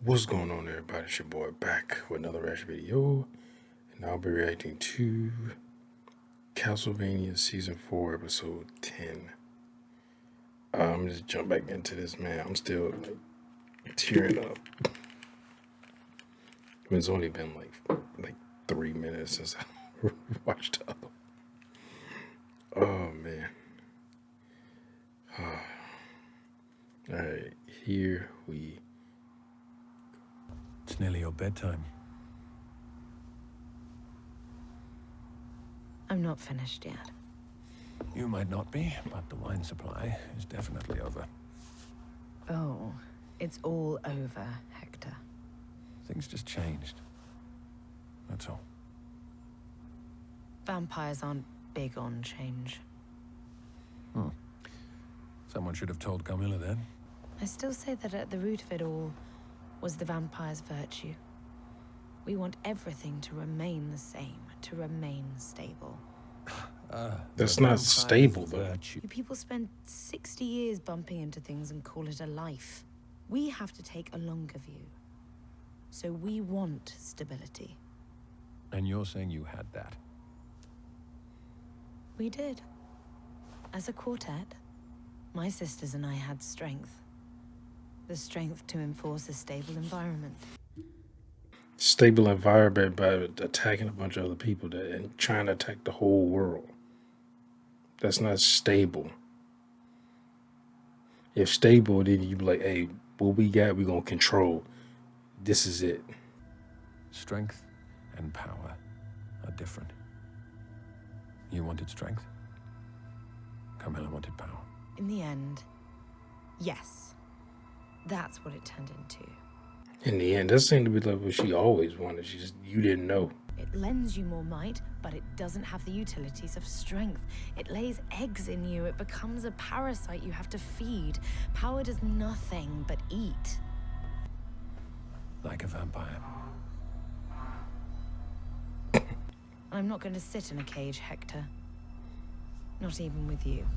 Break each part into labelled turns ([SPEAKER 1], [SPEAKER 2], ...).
[SPEAKER 1] What's going on, everybody? It's your boy back with another reaction video, and I'll be reacting to Castlevania Season 4, Episode 10. I'm just jump back into this, man. I'm still tearing up. It's only been like 3 minutes since I watched the other. Oh man. Alright, here we.
[SPEAKER 2] It's nearly your bedtime.
[SPEAKER 3] I'm not finished yet.
[SPEAKER 2] You might not be, but the wine supply is definitely over.
[SPEAKER 3] Oh, it's all over, Hector.
[SPEAKER 2] Things just changed. That's all.
[SPEAKER 3] Vampires aren't big on change.
[SPEAKER 2] Someone should have told Carmilla then.
[SPEAKER 3] I still say that at the root of it all was the vampire's virtue. We want everything to remain the same, to remain stable.
[SPEAKER 1] That's not stable, though.
[SPEAKER 3] You people spend 60 years bumping into things and call it a life. We have to take a longer view. So we want stability.
[SPEAKER 2] And you're saying you had that?
[SPEAKER 3] We did. As a quartet, my sisters and I had strength. The strength to enforce a stable environment.
[SPEAKER 1] Stable environment by attacking a bunch of other people and trying to attack the whole world. That's not stable. If stable, then you be like, hey, what we got, we gonna control. This is it.
[SPEAKER 2] Strength and power are different. You wanted strength. Carmilla wanted power.
[SPEAKER 3] In the end, yes. That's what it turned into.
[SPEAKER 1] In the end, that seemed to be like what she always wanted. She just, you didn't know.
[SPEAKER 3] It lends you more might, but it doesn't have the utilities of strength. It lays eggs in you. It becomes a parasite you have to feed. Power does nothing but eat.
[SPEAKER 2] Like a vampire.
[SPEAKER 3] I'm not going to sit in a cage, Hector. Not even with you.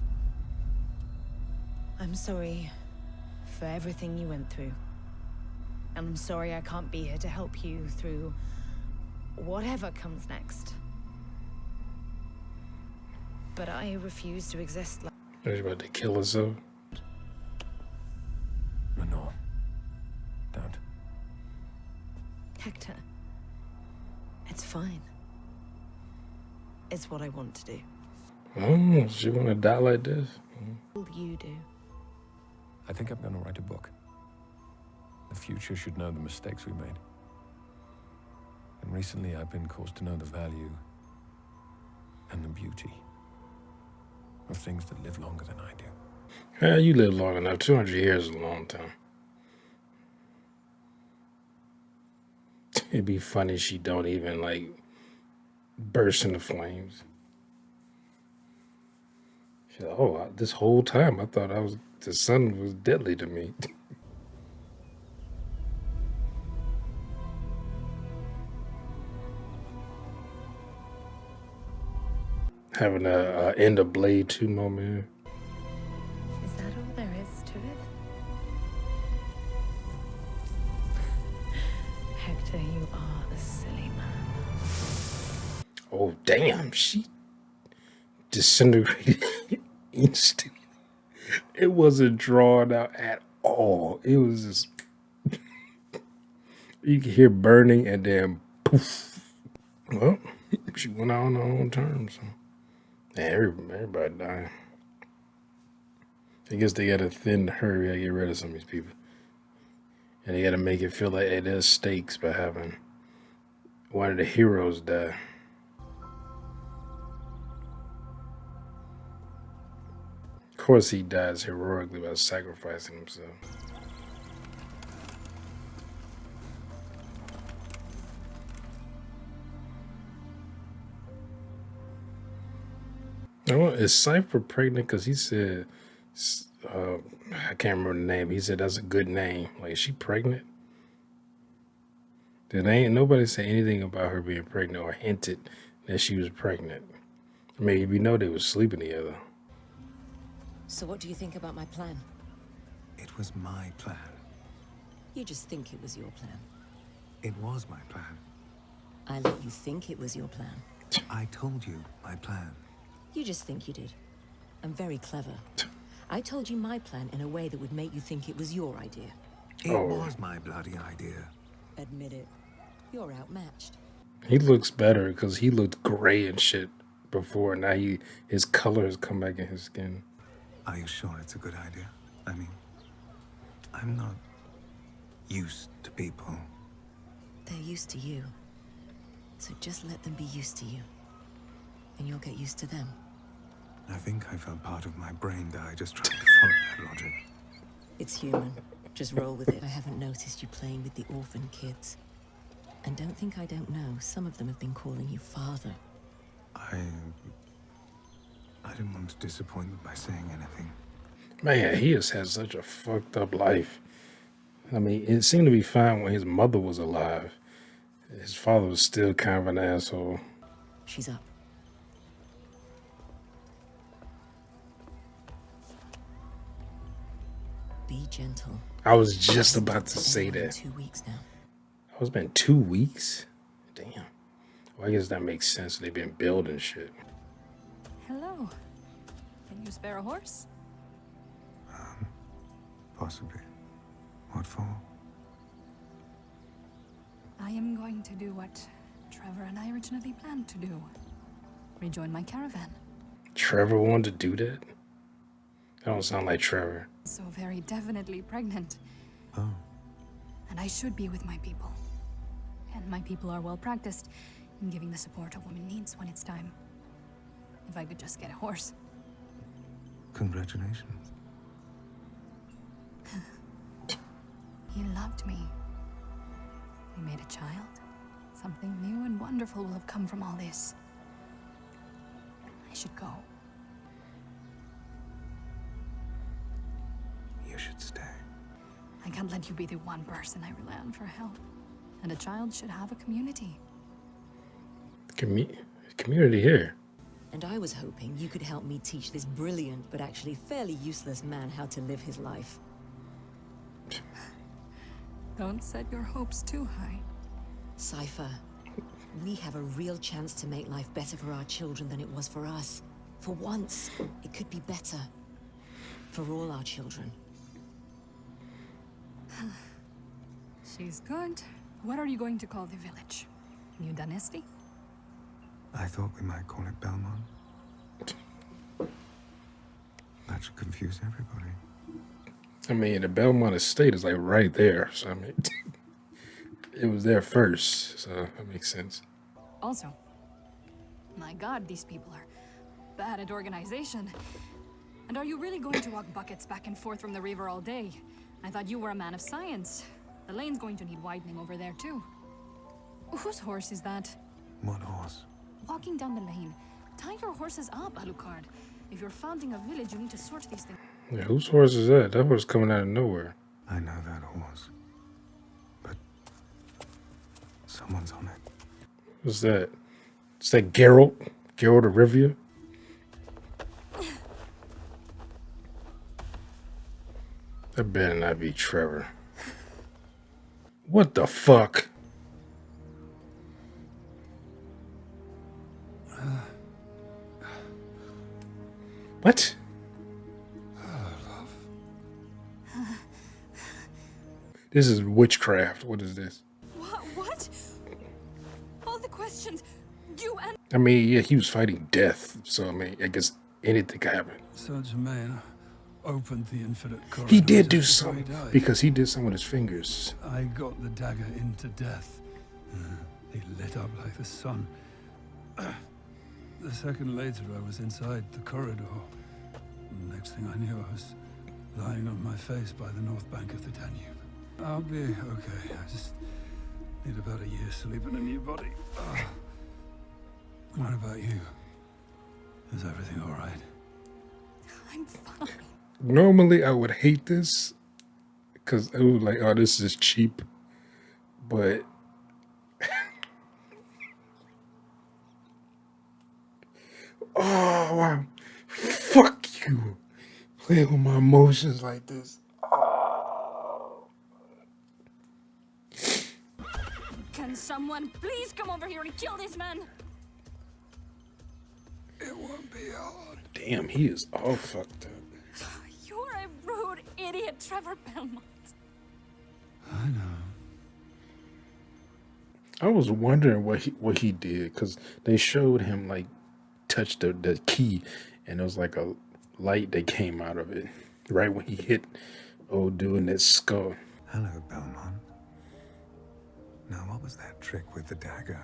[SPEAKER 3] I'm sorry for everything you went through. And I'm sorry I can't be here to help you through whatever comes next. But I refuse to exist like...
[SPEAKER 1] Are you about to kill herself?
[SPEAKER 2] No, don't.
[SPEAKER 3] Hector, it's fine. It's what I want to do.
[SPEAKER 1] Oh, she want to die like this?
[SPEAKER 3] All you do.
[SPEAKER 2] I think I'm going to write a book. The future should know the mistakes we made. And recently I've been caused to know the value and the beauty of things that live longer than I do.
[SPEAKER 1] Yeah, you live long enough. 200 years is a long time. It'd be funny if she don't even, like, burst into flames. She's like, oh, this whole time I thought the sun was deadly to me. Having a end of Blade 2 moment.
[SPEAKER 3] Is that all there is to it? Hector, you are a silly man.
[SPEAKER 1] Oh, damn, she disintegrated instantly. It wasn't drawn out at all. It was just, you could hear burning and then poof. Well, she went out on her own terms. So. Yeah, everybody dying. I guess they gotta thin the herd. We gotta get rid of some of these people. And they gotta make it feel like, hey, there's stakes by having one of the heroes die. Of course he dies heroically by sacrificing himself. Well, is Cypher pregnant? Because he said, I can't remember the name. He said that's a good name. Like, is she pregnant? There ain't nobody say anything about her being pregnant or hinted that she was pregnant. I mean, we know they were sleeping together.
[SPEAKER 4] So what do you think about my plan?
[SPEAKER 5] It was my plan.
[SPEAKER 4] You just think it was your plan.
[SPEAKER 5] It was my plan.
[SPEAKER 4] I let you think it was your plan.
[SPEAKER 5] I told you my plan.
[SPEAKER 4] You just think you did. I'm very clever. I told you my plan in a way that would make you think it was your idea.
[SPEAKER 5] It was my bloody idea.
[SPEAKER 4] Admit it. You're outmatched.
[SPEAKER 1] He looks better because he looked gray and shit before. Now his color has come back in his skin.
[SPEAKER 5] Are you sure it's a good idea? I mean, I'm not used to people.
[SPEAKER 4] They're used to you. So just let them be used to you. And you'll get used to them.
[SPEAKER 5] I think I felt part of my brain die just trying to follow that logic.
[SPEAKER 4] It's human. Just roll with it. I haven't noticed you playing with the orphan kids. And don't think I don't know. Some of them have been calling you father.
[SPEAKER 5] I didn't want to disappoint them by saying anything.
[SPEAKER 1] Man, he has had such a fucked up life. I mean, it seemed to be fine when his mother was alive. His father was still kind of an asshole.
[SPEAKER 4] She's up. Be gentle.
[SPEAKER 1] I was just about to say that.
[SPEAKER 4] 2 weeks now.
[SPEAKER 1] Oh, it's been 2 weeks? Damn. Well, I guess that makes sense. They've been building shit.
[SPEAKER 6] Hello. Can you spare a horse?
[SPEAKER 5] Possibly. What for?
[SPEAKER 6] I am going to do what Trevor and I originally planned to do. Rejoin my caravan.
[SPEAKER 1] Trevor wanted to do that? That don't sound like Trevor.
[SPEAKER 6] So very definitely pregnant.
[SPEAKER 5] Oh.
[SPEAKER 6] And I should be with my people. And my people are well practiced in giving the support a woman needs when it's time. If I could just get a horse.
[SPEAKER 5] Congratulations.
[SPEAKER 6] He loved me. We made a child. Something new and wonderful will have come from all this. I should go.
[SPEAKER 5] You should stay.
[SPEAKER 6] I can't let you be the one person I rely on for help. And a child should have a community.
[SPEAKER 1] Community here.
[SPEAKER 4] And I was hoping you could help me teach this brilliant but actually fairly useless man how to live his life.
[SPEAKER 6] Don't set your hopes too high.
[SPEAKER 4] Cypher, we have a real chance to make life better for our children than it was for us. For once, it could be better. For all our children.
[SPEAKER 6] She's good. What are you going to call the village? New Dynasty?
[SPEAKER 5] I thought we might call it Belmont. That should confuse everybody.
[SPEAKER 1] I mean, the Belmont Estate is like right there. So, I mean, it was there first. So that makes sense.
[SPEAKER 6] Also, my God, these people are bad at organization. And are you really going to walk buckets back and forth from the river all day? I thought you were a man of science. The lane's going to need widening over there, too. Whose horse is that?
[SPEAKER 5] What horse?
[SPEAKER 6] Walking down the lane. Tie your horses up, Alucard. If you're founding a village, you need to sort these things.
[SPEAKER 1] Yeah, whose horse is that? That horse coming out of nowhere.
[SPEAKER 5] I know that horse. But someone's on it.
[SPEAKER 1] What's that? Is that Geralt? Geralt of Rivia? That better not be Trevor. What the fuck? What? This is witchcraft. What is this?
[SPEAKER 6] What? All the questions. You and...
[SPEAKER 1] I mean, yeah, he was fighting death. So, I mean, I guess anything could happen.
[SPEAKER 7] So Germain opened the infinite corridor.
[SPEAKER 1] He did do something because he did something with his fingers.
[SPEAKER 7] I got the dagger into death. He lit up like the sun. The second later, I was inside the corridor. Next thing I knew, I was lying on my face by the north bank of the Danube. I'll be okay. I just need about a year's sleep in a new body. What about you? Is everything all right?
[SPEAKER 6] I'm fine.
[SPEAKER 1] Normally, I would hate this because it was like, oh, this is cheap. But oh, wow. Fuck you. Playing with my emotions like this. Oh.
[SPEAKER 6] someone please come over here and kill this man?
[SPEAKER 7] It won't be hard.
[SPEAKER 1] Damn, he is all fucked up.
[SPEAKER 6] You're a rude idiot, Trevor Belmont.
[SPEAKER 7] I know.
[SPEAKER 1] I was wondering what he did, because they showed him like touch the key, and it was like a light that came out of it right when he hit old dude in his skull.
[SPEAKER 5] Hello, Belmont. Now, what was that trick with the dagger?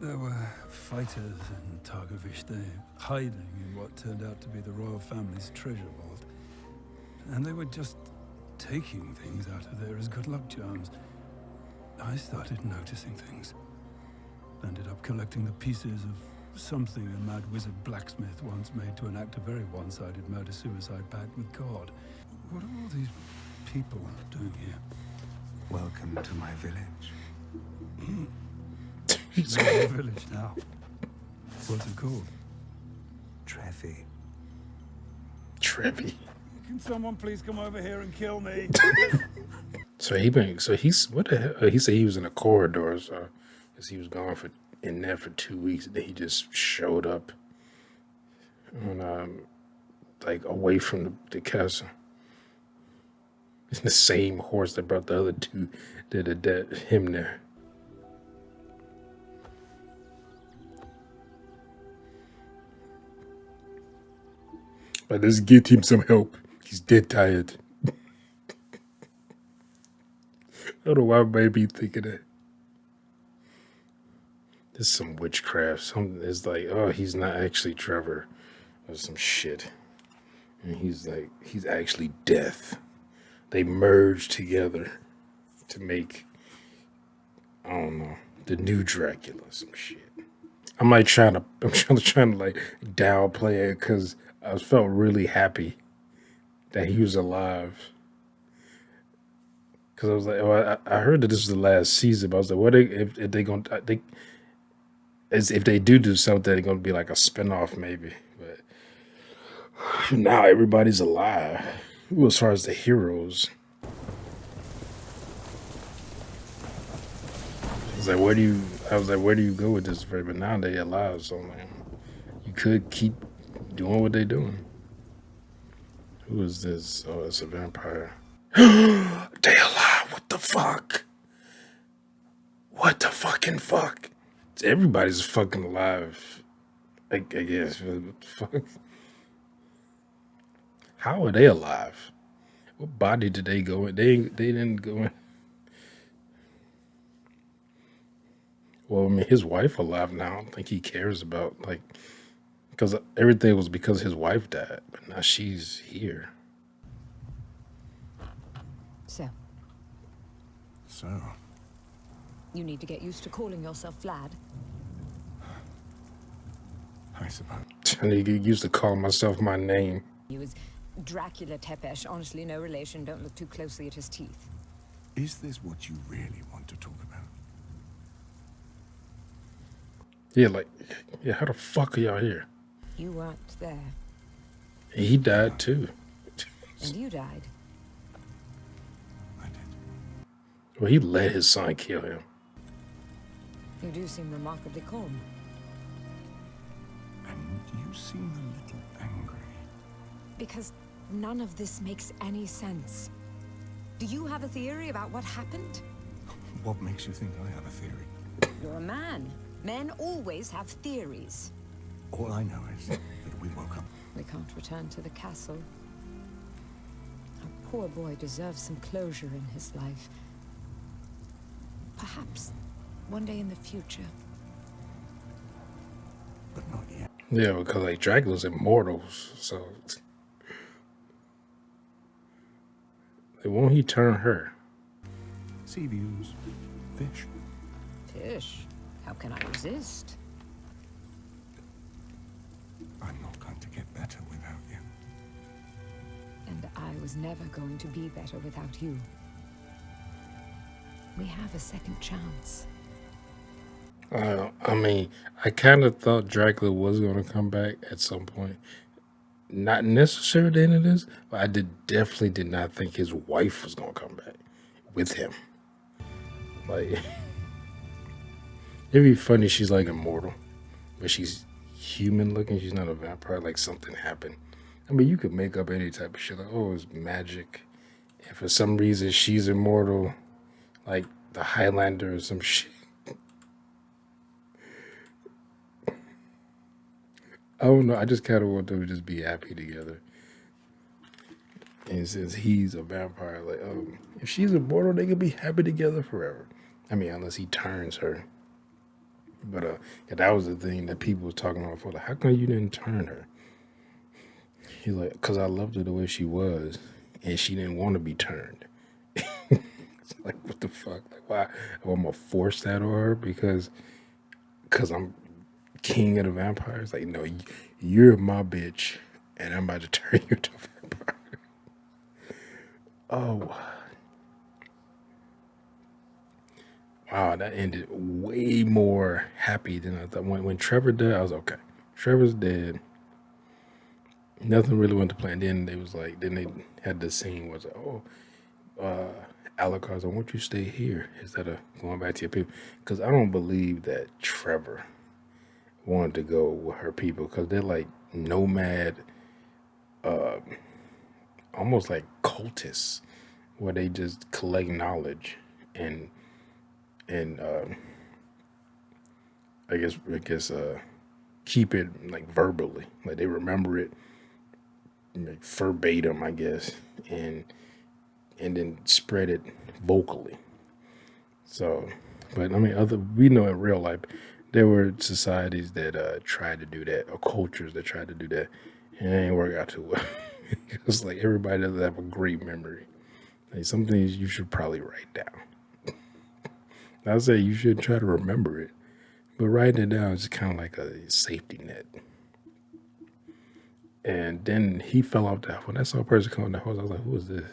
[SPEAKER 7] There were fighters in Targovish. They hiding in what turned out to be the royal family's treasure vault. And they were just taking things out of there as good luck charms. I started noticing things. Ended up collecting the pieces of something a mad wizard blacksmith once made to enact a very one-sided murder-suicide pact with God. What are all these people doing here?
[SPEAKER 5] Welcome to my village.
[SPEAKER 7] It's a village now. What's it called?
[SPEAKER 5] Trevi.
[SPEAKER 1] Trevi.
[SPEAKER 7] Can someone please come over here and kill me?
[SPEAKER 1] He's what the hell? He said he was in a corridor, so because he was gone in there for 2 weeks, and then he just showed up on like away from the castle. It's the same horse that brought the other two him there. But let's get him some help. He's dead tired. I don't know why I may be thinking that. This is some witchcraft. It's like, oh, he's not actually Trevor. Or some shit. And he's actually death. They merged together to make, I don't know, the new Dracula, some shit. I'm trying to like downplay it, because I felt really happy that he was alive. Because I was like, oh, I heard that this was the last season, but I was like, what if they gonna if they do something, they're gonna be like a spinoff maybe. But now everybody's alive. Ooh, as far as the heroes. I was like, where do you go with this? But now they're alive, so man, you could keep doing what they're doing. Who is this? Oh, it's a vampire. They alive. What the fuck? What the fucking fuck? Everybody's fucking alive. I guess. What the fuck? How are they alive? What body did they go in? They didn't go in. Well, I mean, his wife alive now. I don't think he cares about, like, because everything was because his wife died, but now she's here.
[SPEAKER 5] So,
[SPEAKER 4] You need to get used to calling yourself Vlad.
[SPEAKER 5] I suppose.
[SPEAKER 1] I need to get used to calling myself my name.
[SPEAKER 4] He was Dracula Tepesh. Honestly, no relation. Don't look too closely at his teeth.
[SPEAKER 5] Is this what you really want to talk about?
[SPEAKER 1] Yeah, how the fuck are y'all here?
[SPEAKER 4] You weren't there.
[SPEAKER 1] He died too.
[SPEAKER 4] And you died.
[SPEAKER 5] I did.
[SPEAKER 1] Well, he let his son kill him.
[SPEAKER 4] You do seem remarkably calm.
[SPEAKER 5] And you seem a little angry.
[SPEAKER 4] Because none of this makes any sense. Do you have a theory about what happened?
[SPEAKER 5] What makes you think I have a theory?
[SPEAKER 4] You're a man. Men always have theories.
[SPEAKER 5] All I know is that we woke up.
[SPEAKER 4] We can't return to the castle. Our poor boy deserves some closure in his life. Perhaps one day in the future.
[SPEAKER 5] But not yet.
[SPEAKER 1] Yeah, because like Dracula's immortal, so won't he turn her?
[SPEAKER 5] Sea views. Fish.
[SPEAKER 4] Fish? How can I resist?
[SPEAKER 5] I'm not going to get better without you.
[SPEAKER 4] And I was never going to be better without you. We have a second chance.
[SPEAKER 1] I mean, I kind of thought Dracula was going to come back at some point. Not necessarily at the end of this, but I definitely did not think his wife was going to come back with him. Like, It'd be funny. She's like immortal, but she's human looking. She's not a vampire. Like something happened. I mean, you could make up any type of shit. Like, oh, it's magic. And for some reason, she's immortal. Like the Highlander or some shit. I don't know. I just kind of want them to just be happy together. And since he's a vampire, like, if she's immortal, they could be happy together forever. I mean, unless he turns her. But yeah, that was the thing that people was talking about for. Like, how come you didn't turn her? He's like, because I loved her the way she was, and she didn't want to be turned. It's like, what the fuck? Like, why? I'm gonna force that on her because I'm king of the vampires? Like, no, you're my bitch, and I'm about to turn you into a vampire. Oh, wow, that ended way more happy than I thought. When Trevor died, I was okay. Trevor's dead. Nothing really went to plan. Then they was like, then they had the scene was like, oh, Alucard's, I want you to stay here instead of going back to your people. Because I don't believe that Trevor wanted to go with her people because they're like nomad, almost like cultists, where they just collect knowledge and I guess keep it like verbally, like they remember it like verbatim, I guess, and then spread it vocally. So, but I mean, we know in real life there were societies that tried to do that, or cultures that tried to do that, and it ain't work out too well. It's like everybody doesn't have a great memory. Like some things you should probably write down. I say you should try to remember it, but writing it down is kind of like a safety net. And then he fell off that. When I saw a person come on the horse, I was like, "Who is this?"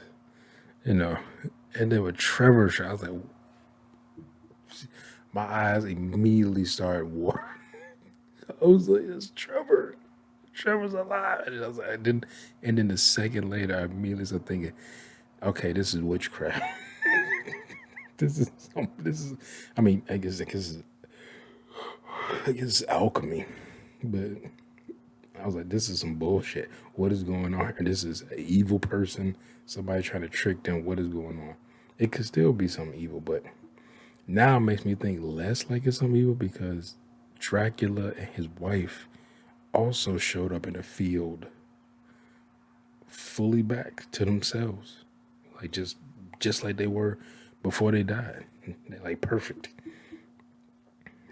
[SPEAKER 1] You know. And then with Trevor, I was like, my eyes immediately started watering. I was like, "It's Trevor. Trevor's alive." And I was like, and then the second later, I immediately started thinking, "Okay, this is witchcraft. This is. I mean, I guess it's alchemy, but." I was like, this is some bullshit. What is going on? And this is an evil person, somebody trying to trick them. What is going on? It could still be some evil, but now it makes me think less like it's some evil because Dracula and his wife also showed up in the field fully back to themselves. Like just like they were before they died. They're like perfect.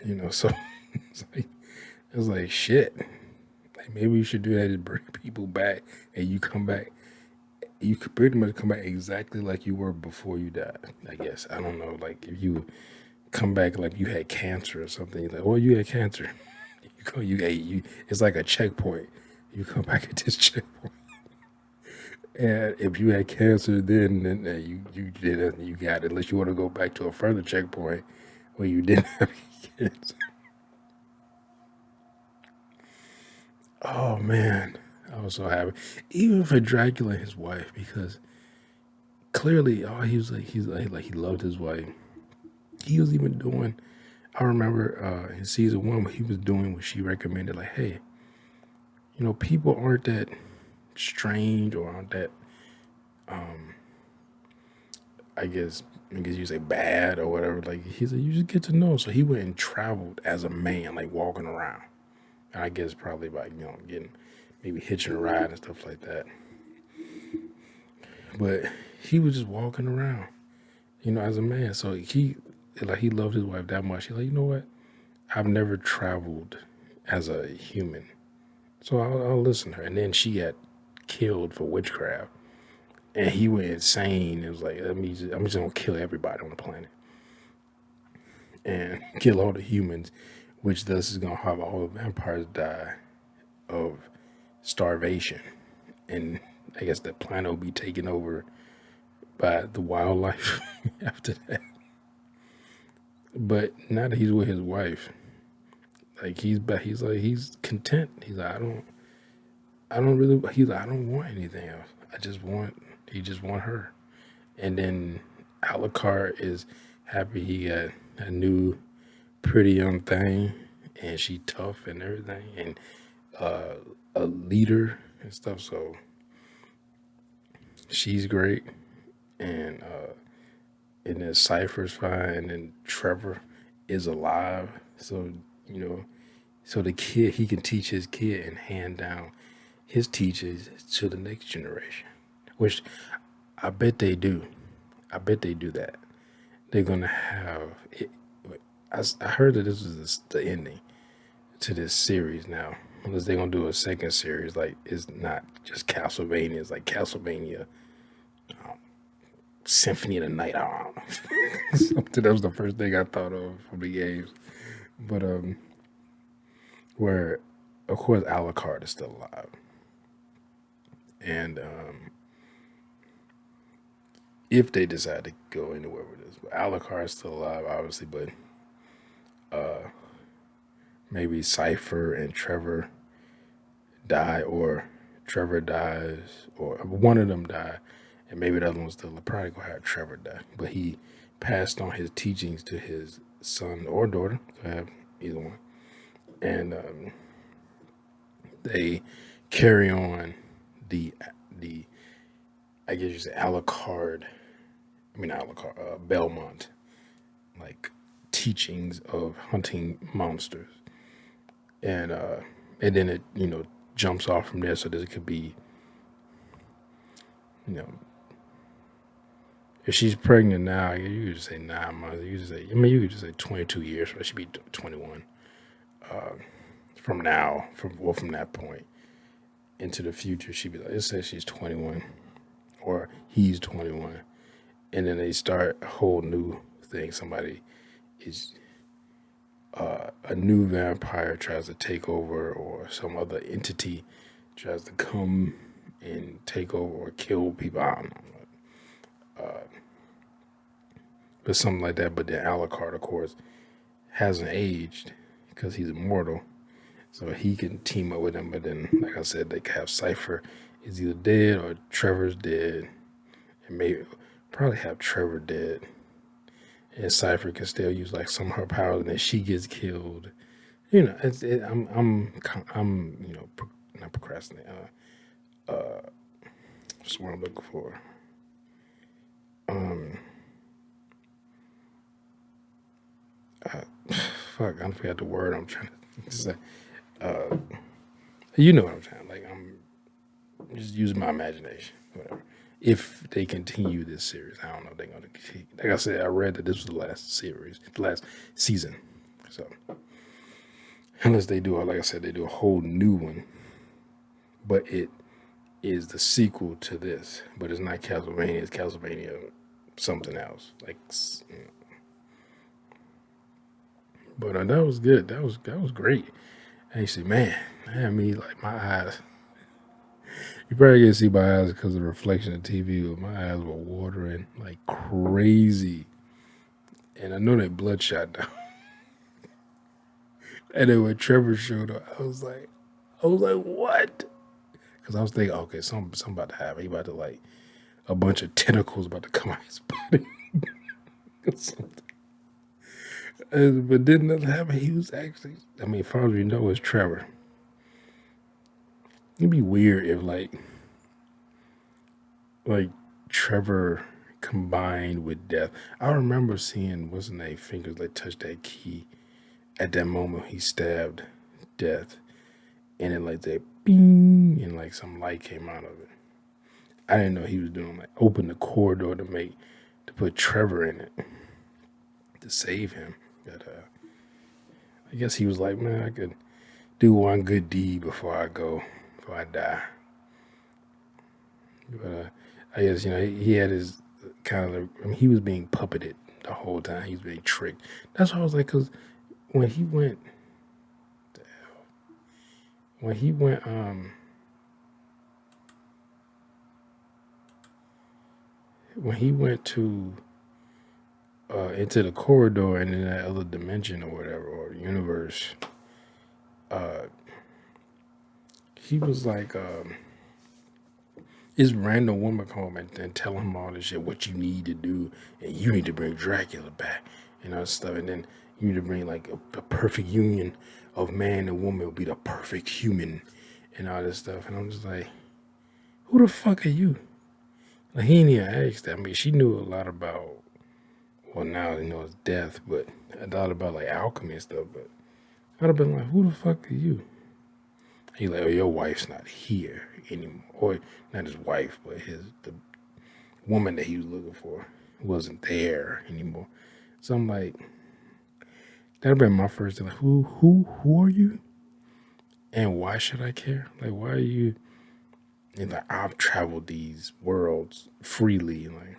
[SPEAKER 1] You know, so it's like shit. Maybe you should do that to bring people back, and you come back. You could pretty much come back exactly like you were before you died. I guess I don't know. Like if you come back like you had cancer or something, you're like, "Oh, you had cancer." You. It's like a checkpoint. You come back at this checkpoint, and if you had cancer, then you did it. You got it. Unless you want to go back to a further checkpoint where you didn't have cancer. Oh man, I was so happy, even for Dracula and his wife, because clearly, he loved his wife. He was even doing. I remember in season 1, he was doing what she recommended. Like, hey, people aren't that strange or aren't that, I guess you say bad or whatever. Like he said, you just get to know. So he went and traveled as a man, like walking around. I guess probably by getting maybe hitching a ride and stuff like that. But he was just walking around, as a man. So he loved his wife that much. He's like, you know what? I've never traveled as a human, so I'll listen to her. And then she got killed for witchcraft, and he went insane. It was like, I'm just gonna kill everybody on the planet and kill all the humans. Which thus is gonna have all the vampires die of starvation, and I guess the planet will be taken over by the wildlife after that. But now that he's with his wife, like he's content. He's like, I don't want anything else. He just want her. And then Alucard is happy he got a new pretty young thing, and she tough and everything, and a leader and stuff. So she's great, and then Cypher's fine, and then Trevor is alive. So so the kid, he can teach his kid and hand down his teachings to the next generation, which I bet they do. I bet they do that. They're gonna have it. I heard that this was the ending to this series now. Unless they're gonna do a second series, like it's not just Castlevania, it's like Castlevania Symphony of the Night. I don't know. Something that was the first thing I thought of from the games. But where of course Alucard is still alive. And if they decide to go anywhere with this, but Alucard is still alive, obviously, but maybe Cypher and Trevor die, or Trevor dies, or one of them die, and maybe the other one's still probably gonna have Trevor die. But he passed on his teachings to his son or daughter, to have either one, and they carry on the I guess you say Alucard. I mean Alucard, Belmont, like teachings of hunting monsters, and then it jumps off from there, so that it could be if she's pregnant now, you could just say 9 months. You could just say, you could just say 22 years. So that should be 21 from now, from that point into the future. She'd be like, it says she's 21 or he's 21, and then they start a whole new thing. Somebody is a new vampire tries to take over, or some other entity tries to come and take over or kill people. I don't know. But something like that. But then Alucard, of course, hasn't aged because he's immortal, so he can team up with him. But then, like I said, they could have Cypher is either dead or Trevor's dead, and maybe probably have Trevor dead, and Cypher can still use like some of her powers, and then she gets killed. I'm not procrastinating. That's what I'm looking for. Fuck, I forgot the word I'm trying to say. You know what I'm saying? Like, I'm just using my imagination, whatever. If they continue this series, I don't know if they're gonna continue. Like I said, I read that this was the last series, the last season. So unless they do, like I said, they do a whole new one, but it is the sequel to this, but it's not Castlevania. It's Castlevania something else. Like, but that was good. That was great. Actually, man, I had me like my eyes. You probably can't see my eyes because of the reflection of the TV, but my eyes were watering like crazy. And I know they bloodshot down. And then when Trevor showed up, I was like, what? Because I was thinking, okay, something about to happen. He about to like a bunch of tentacles about to come out his body. Or something. But didn't that happen? He was actually, I mean, as far as we know, it's Trevor. It'd be weird if like Trevor combined with Death. I remember seeing what's his name fingers like touch that key at that moment he stabbed Death, and then like that bing, and like some light came out of it. I didn't know he was doing like open the corridor to put Trevor in it to save him. But I guess he was like, man, I could do one good deed before I die. But I guess he had his kind of. I mean, he was being puppeted the whole time. He was being tricked. That's why I was like, because when he went to into the corridor and in that other dimension or whatever, or universe, he was like, this random woman come home and tell him all this shit, what you need to do, and you need to bring Dracula back, and all this stuff. And then You need to bring like a perfect union of man and woman will be the perfect human and all this stuff. And I'm just like, who the fuck are you? Like, he ain't even asked that. I mean, she knew a lot about, well, now you know it's death, but a lot about like alchemy and stuff. But I'd have been like, who the fuck are you? He like, oh, your wife's not here anymore. Or not his wife, but the woman that he was looking for wasn't there anymore. So I'm like, that'd been my first thing. Like, who are you? And why should I care? Like, why are you? And like, I've traveled these worlds freely. Like,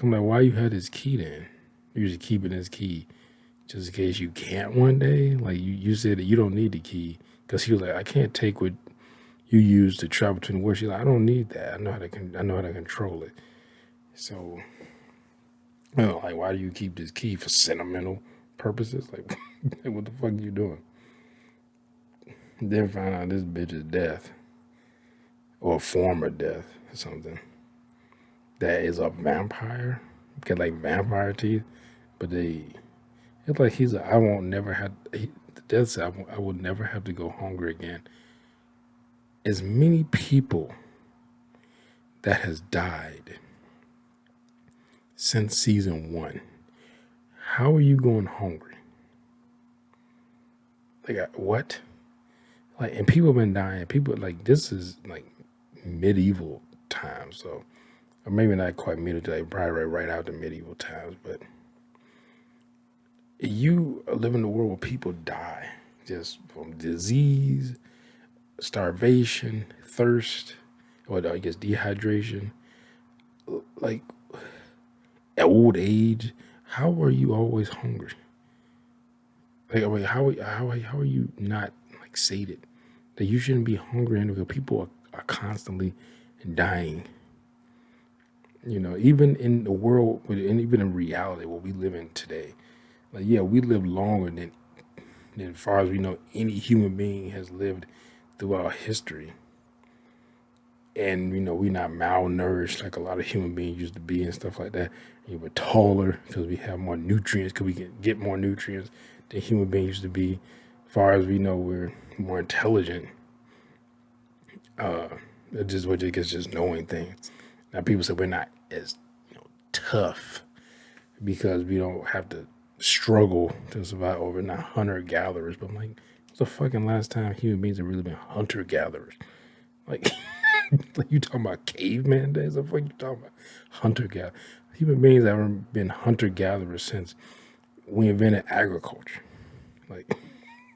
[SPEAKER 1] I'm like, why you had his key then? You're just keeping his key just in case you can't one day. Like, you said that you don't need the key because he was like, I can't take what you use to travel between the worlds. She's like, I don't need that. I know how to control it. So, you know, like, why do you keep this key for sentimental purposes? Like, what the fuck are you doing? Then find out this bitch is death, or a form of death, or something. That is a vampire. Get like vampire teeth, but it's like I won't never have. The death said I will never have to go hungry again. As many people that has died since season 1, how are you going hungry? Like, what? Like, and people have been dying. People like, this is like medieval times, so, or maybe not quite medieval, like probably right out the medieval times, but you live in a world where people die just from disease, starvation, thirst, or I guess dehydration, like old age. How are you always hungry? Like, I mean, how are you not like sated? That you shouldn't be hungry because people are constantly dying. You know, even in the world, and even in reality, what we live in today, like, yeah, we live longer than as far as we know, any human being has lived throughout history. And, you know, we're not malnourished like a lot of human beings used to be and stuff like that. We're taller because we have more nutrients, because we can get more nutrients than human beings used to be. As far as we know, we're more intelligent. We're just knowing things. Now, people say we're not as, you know, tough because we don't have to struggle to survive, or we're not hunter-gatherers. But I'm like, what's the fucking last time human beings have really been hunter-gatherers? Like, like, you talking about caveman days? What the fuck you talking about? Hunter-gatherer. Human beings haven't been hunter-gatherers since we invented agriculture. Like,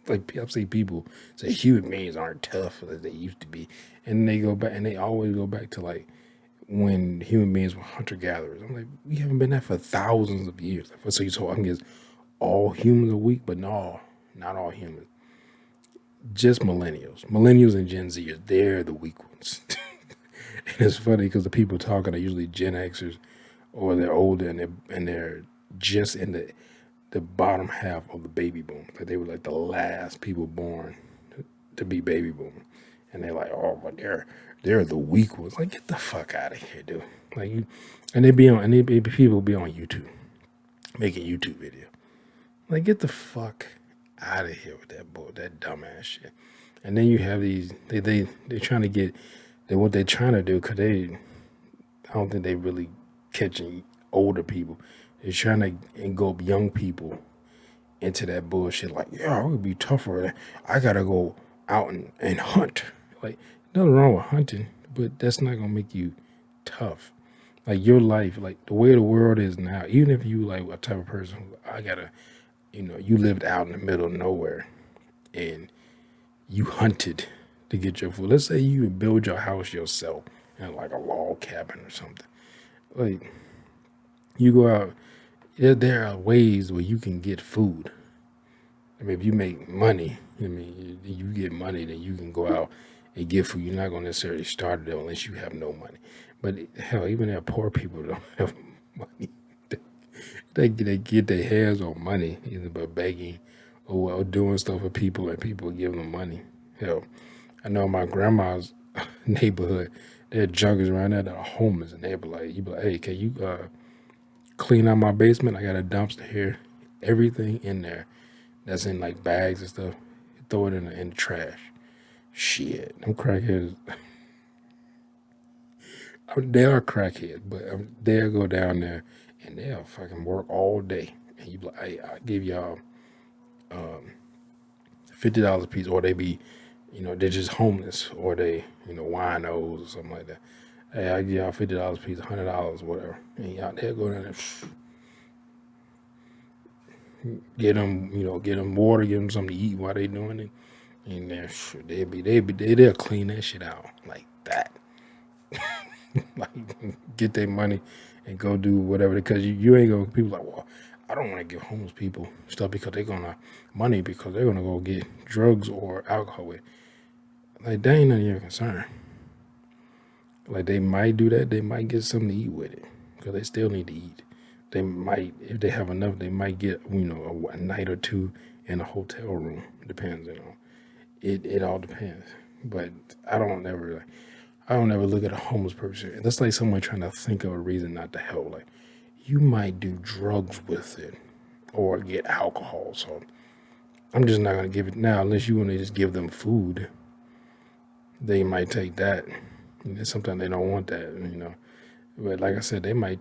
[SPEAKER 1] I see people say human beings aren't tough as they used to be, and they go back, and they always go back to like when human beings were hunter-gatherers. I'm like, we haven't been that for thousands of years. So you told, I guess, all humans are weak, but no, not all humans. Just millennials and Gen Zers, they're the weak ones. And it's funny because the people talking are usually Gen Xers, or they're older, and they're just in the bottom half of the baby boom. Like, they were like the last people born to be baby boomers, and they're like, oh, but they're the weak ones. Like, get the fuck out of here, dude. Like, people be on YouTube making YouTube video. Like, get the fuck out of here with that dumbass shit. And then you have these, they're trying to get, what they're trying to do, because I don't think they really catching older people. They're trying to engulf young people into that bullshit. Like, yeah, I would be tougher. I gotta go out and hunt. Like, nothing wrong with hunting, but that's not gonna make you tough. Like, your life, like the way the world is now, even if you like a type of person you lived out in the middle of nowhere and you hunted to get your food. Let's say you build your house yourself in like a log cabin or something. Like, you go out, there are ways where you can get food. I mean, if you make money, you get money, then you can go out and get food. You're not going to necessarily start it unless you have no money. But hell, even there are poor people that don't have money. They get their hands on money, either by begging or doing stuff for people, and people give them money. Hell, I know my grandma's neighborhood, there are junkies around there that are homeless, and you be like, hey, can you clean out my basement? I got a dumpster here. everything in there that's in like bags and stuff, throw it in the trash. Shit, them crackheads. They are crackheads, but they'll go down there and they'll fucking work all day. And you be like, hey, I give y'all $50 a piece, or they be, they're just homeless, or they, winos or something like that. Hey, I give y'all $50 a piece, $100, whatever. And y'all, they'll go down there, get them water, get them something to eat while they doing it. And they'll clean that shit out like that. Like, get their money and go do whatever, because you ain't gonna, people like, well, I don't want to give homeless people stuff because they're gonna go get drugs or alcohol with. Like, that ain't none of your concern. Like, they might do that, they might get something to eat with it, because they still need to eat. They might, if they have enough, they might get, a night or two in a hotel room. Depends, It all depends. But I don't ever look at a homeless person. That's like someone trying to think of a reason not to help. Like, you might do drugs with it or get alcohol. So I'm just not going to give it now, unless you want to just give them food. They might take that. And sometimes they don't want that, But like I said, they might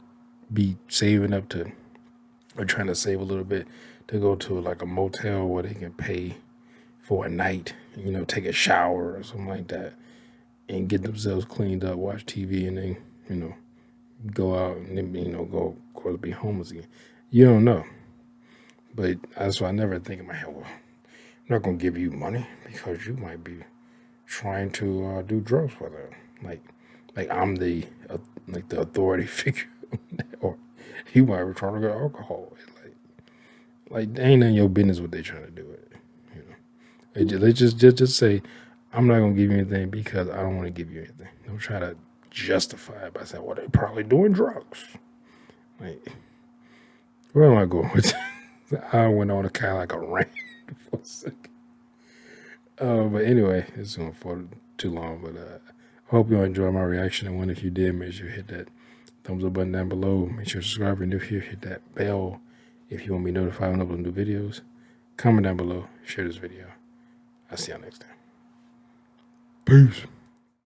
[SPEAKER 1] be saving up to, or trying to save a little bit to go to like a motel where they can pay for a night, take a shower or something like that, and get themselves cleaned up, watch TV, and then, go out and then, go, of course, be homeless again. You don't know. But that's why I never think in my head, well, I'm not going to give you money because you might be trying to do drugs with it. Like I'm the authority figure, or he might be trying to get alcohol. Like ain't none of your business what they trying to do with it. They just say, I'm not gonna give you anything because I don't want to give you anything. Don't try to justify it by saying, well, they're probably doing drugs. Like, where am I going with that? I went on a kind of like a rant for a second. But anyway, it's going for too long. But I hope you enjoyed my reaction. And if you did, make sure you hit that thumbs up button down below. Make sure to subscribe if you're new here. Hit that bell if you want to be notified when I upload new videos. Comment down below. Share this video. I'll see y'all next time. Peace.